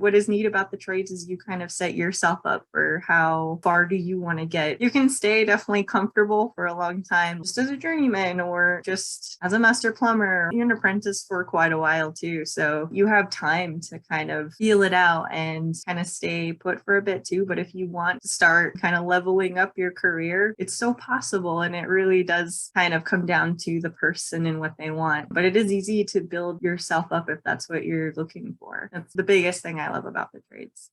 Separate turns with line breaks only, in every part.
What is neat about the trades is you kind of set yourself up for how far do you want to get. You can stay definitely comfortable for a long time just as a journeyman or just as a master plumber. You're an apprentice for quite a while too. So you have time to kind of feel it out and kind of stay put for a bit too. But if you want to start kind of leveling up your career, it's so possible. And it really does kind of come down to the person and what they want. But it is easy to build yourself up if that's what you're looking for. That's the biggest thing I love about the trades.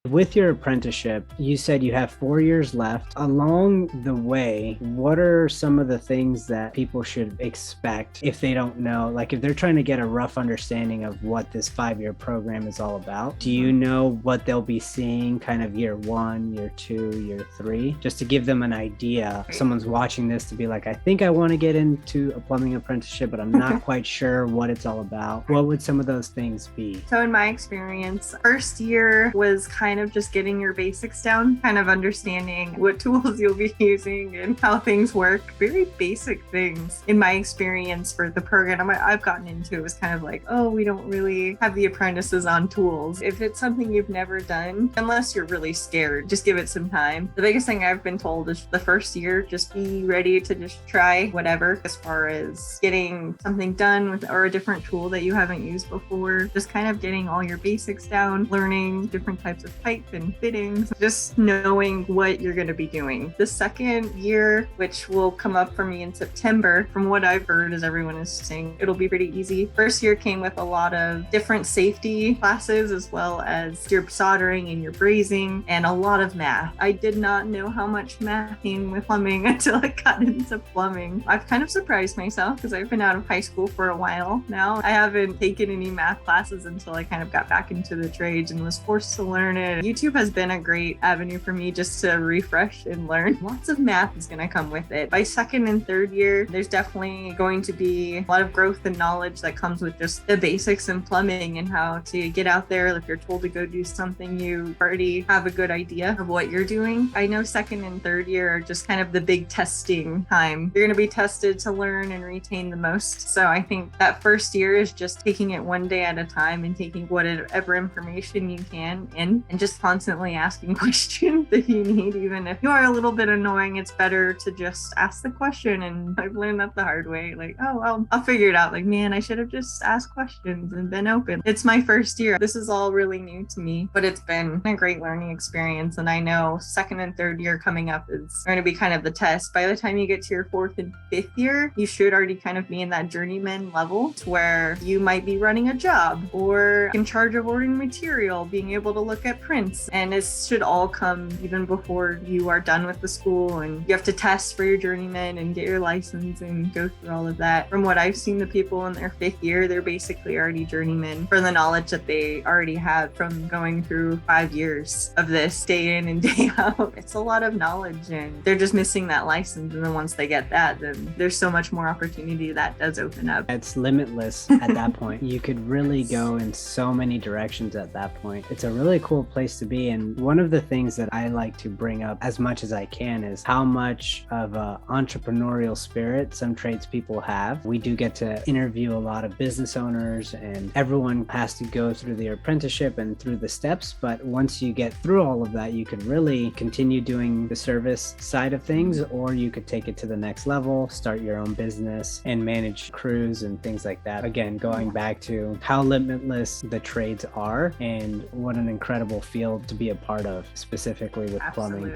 With your apprenticeship, you said you have 4 years left. Along the way, what are some of the things that people should expect if they don't know? Like if they're trying to get a rough understanding of what this 5-year program is all about, do you know what they'll be seeing kind of year 1, year 2, year 3? Just to give them an idea. Someone's watching this to be like, I think I want to get into a plumbing apprenticeship, but I'm not quite sure what it's all about. What would some of those things be?
So in my experience, first year was kind of just getting your basics down, kind of understanding what tools you'll be using and how things work. Very basic things. In my experience for the program I've gotten into, it was kind of like, oh, we don't really have the apprentices on tools. If it's something you've never done, unless you're really scared, just give it some time. The biggest thing I've been told is the first year, just be ready to just try whatever as far as getting something done with or a different tool that you haven't used before. Just kind of getting all your basics down, learning different types of pipe and fittings, just knowing what you're going to be doing. The second year, which will come up for me in September, from what I've heard as everyone is saying, it'll be pretty easy. First year came with a lot of different safety classes as well as your soldering and your brazing and a lot of math. I did not know how much math came with plumbing until I got into plumbing. I've kind of surprised myself because I've been out of high school for a while now. I haven't taken any math classes until I kind of got back into the trades and was forced to learn it. YouTube has been a great avenue for me just to refresh and learn. Lots of math is going to come with it. By second and third year, there's definitely going to be a lot of growth and knowledge that comes with just the basics in plumbing and how to get out there. If you're told to go do something, you already have a good idea of what you're doing. I know second and third year are just kind of the big testing time. You're going to be tested to learn and retain the most. So I think that first year is just taking it one day at a time and taking whatever information you can in and just constantly asking questions that you need. Even if you are a little bit annoying, it's better to just ask the question. And I've learned that the hard way. Like, oh, I'll figure it out. Like, man, I should have just asked questions and been open. It's my first year. This is all really new to me, but it's been a great learning experience. And I know second and third year coming up is going to be kind of the test. By the time you get to your fourth and fifth year, you should already kind of be in that journeyman level to where you might be running a job or in charge of ordering material, being able to look at prints. And it should all come even before you are done with the school and you have to test for your journeyman and get your license and go through all of that. From what I've seen, the people in their fifth year, they're basically already journeymen for the knowledge that they already have from going through 5 years of this day in and day out. It's a lot of knowledge and they're just missing that license. And then once they get that, then there's so much more opportunity that does open up.
It's limitless at that point. You could really go in so many directions at that point. It's a really cool place to be. And one of the things that I like to bring up as much as I can is how much of an entrepreneurial spirit some tradespeople have. We do get to interview a lot of business owners and everyone has to go through their apprenticeship and through the steps. But once you get through all of that, you could really continue doing the service side of things, or you could take it to the next level, start your own business and manage crews and things like that. Again, going back to how limitless the trades are and what an incredible field to be a part of, specifically with plumbing.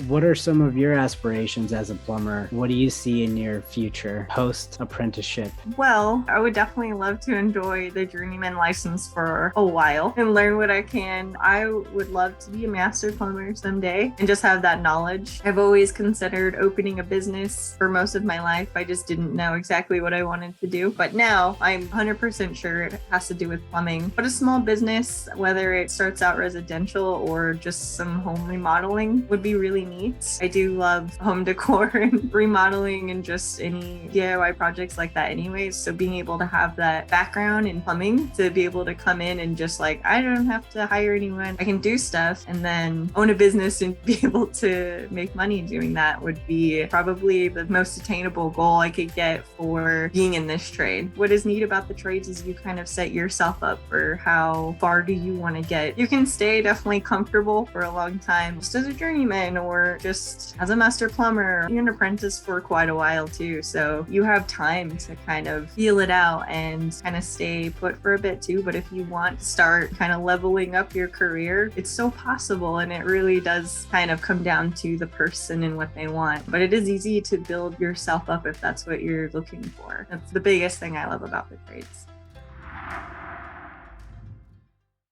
What are some of your aspirations as a plumber? What do you see in your future post apprenticeship?
Well, I would definitely love to enjoy the journeyman license for a while and learn what I can. I would love to be a master plumber someday and just have that knowledge. I've always considered opening a business for most of my life. I just didn't know exactly what I wanted to do. But now I'm 100% sure it has to do with plumbing. But a small business, whether it starts out residential residential or just some home remodeling would be really neat. I do love home decor and remodeling and just any DIY projects like that anyways. So being able to have that background in plumbing, to be able to come in and just like, I don't have to hire anyone, I can do stuff and then own a business and be able to make money doing that would be probably the most attainable goal I could get for being in this trade. What is neat about the trades is you kind of set yourself up for how far do you want to get. You can stay definitely comfortable for a long time just as a journeyman or just as a master plumber. You're an apprentice for quite a while too, so you have time to kind of feel it out and kind of stay put for a bit too. But if you want to start kind of leveling up your career, it's so possible, and it really does kind of come down to the person and what they want. But it is easy to build yourself up if that's what you're looking for. That's the biggest thing I love about the trades.